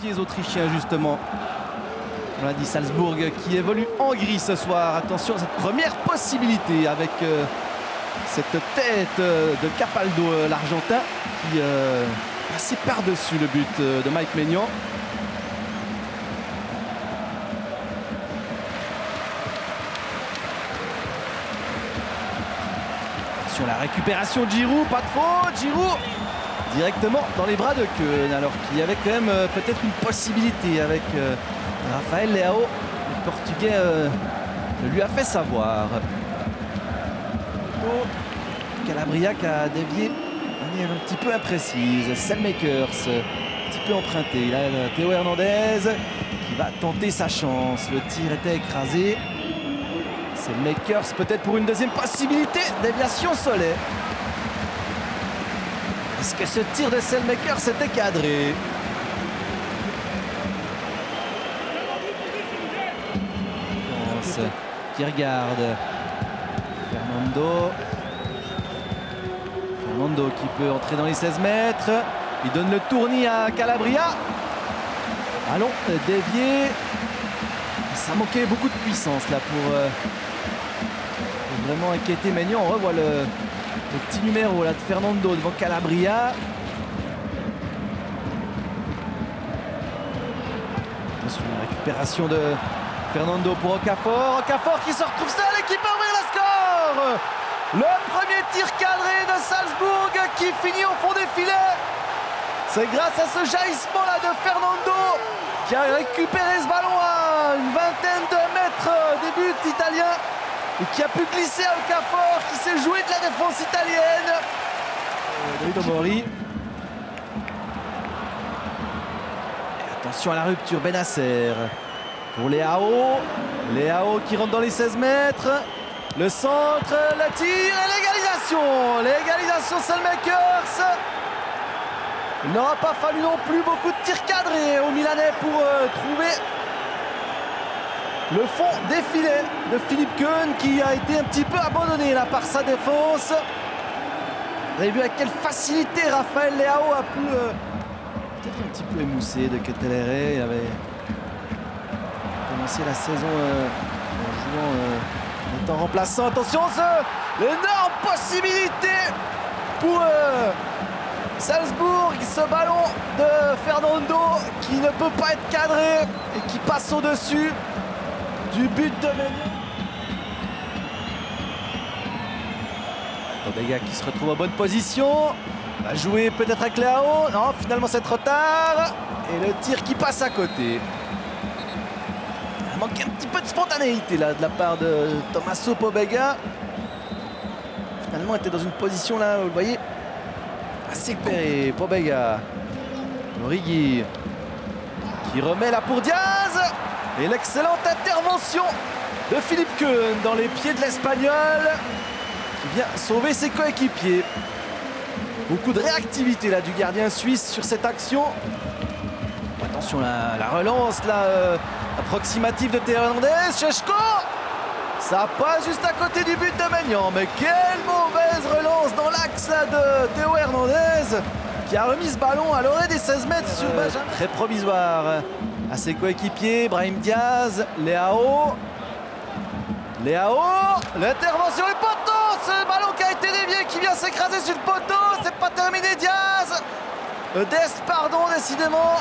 pieds autrichiens justement. On l'a dit, Salzbourg qui évolue en gris ce soir. Attention à cette première possibilité avec cette tête de Capaldo, l'Argentin, qui passait par-dessus le but de Mike Maignan. Sur la récupération de Giroud, pas de faute, Giroud directement dans les bras de Keun, alors qu'il y avait quand même peut-être une possibilité avec Rafael Leao. Le Portugais le lui a fait savoir. Calabria qui a dévié de manière un petit peu imprécise. Selmakers, un petit peu emprunté. Il a Théo Hernandez qui va tenter sa chance. Le tir était écrasé. Selmakers peut-être pour une deuxième possibilité. Déviation Solet. Est-ce que ce tir de Selmakers était cadré? Qui regarde Fernando qui peut entrer dans les 16 mètres. Il donne le tournis à Calabria. Allons, dévié. Ça manquait beaucoup de puissance là pour vraiment inquiéter Maignan. On revoit le petit numéro là de Fernando devant Calabria. Attention à la récupération de Fernando pour Okafor. Okafor qui se retrouve seul et qui peut ouvrir le score. Le premier tir cadré de Salzbourg qui finit au fond des filets. C'est grâce à ce jaillissement là de Fernando qui a récupéré ce ballon à une vingtaine de mètres des buts italiens et qui a pu glisser à Okafor qui s'est joué de la défense italienne. David Omori. Attention à la rupture, Benasser. Pour Leao. Leao qui rentre dans les 16 mètres. Le centre, le tir et l'égalisation. L'égalisation Selmakers. Il n'aura pas fallu non plus beaucoup de tirs cadrés aux Milanais pour trouver le fond des filets de Philippe Keun qui a été un petit peu abandonné là par sa défense. Vous avez vu à quelle facilité Rafael Leao a pu peut-être un petit peu émoussé de Ketelere. Il avait commencé la saison en jouant en étant remplaçant. Attention, l'énorme possibilité pour Salzbourg, ce ballon de Fernando qui ne peut pas être cadré et qui passe au-dessus du but de Maignan. Pobega qui se retrouve en bonne position. Va jouer peut-être avec Leao. Non, finalement c'est trop tard. Et le tir qui passe à côté. Il manque un petit peu de spontanéité là de la part de Tommaso Pobega. Finalement il était dans une position là, vous le voyez, assez repéré. Pobega. Origi qui remet là pour Diaz. Et l'excellente intervention de Philippe Keun dans les pieds de l'Espagnol qui vient sauver ses coéquipiers. Beaucoup de réactivité là du gardien suisse sur cette action. Attention la relance là approximative de Théo Hernandez. Šeško, ça passe juste à côté du but de Maignan. Mais quelle mauvaise relance dans l'axe de Théo Hernandez qui a remis ce ballon à l'orée des 16 mètres sur Benjamin. Très provisoire à ses coéquipiers. Brahim Diaz, Leao, l'intervention du poteau, ce ballon qui a été dévié qui vient s'écraser sur le poteau, c'est pas terminé. Diaz, Dest pardon, décidément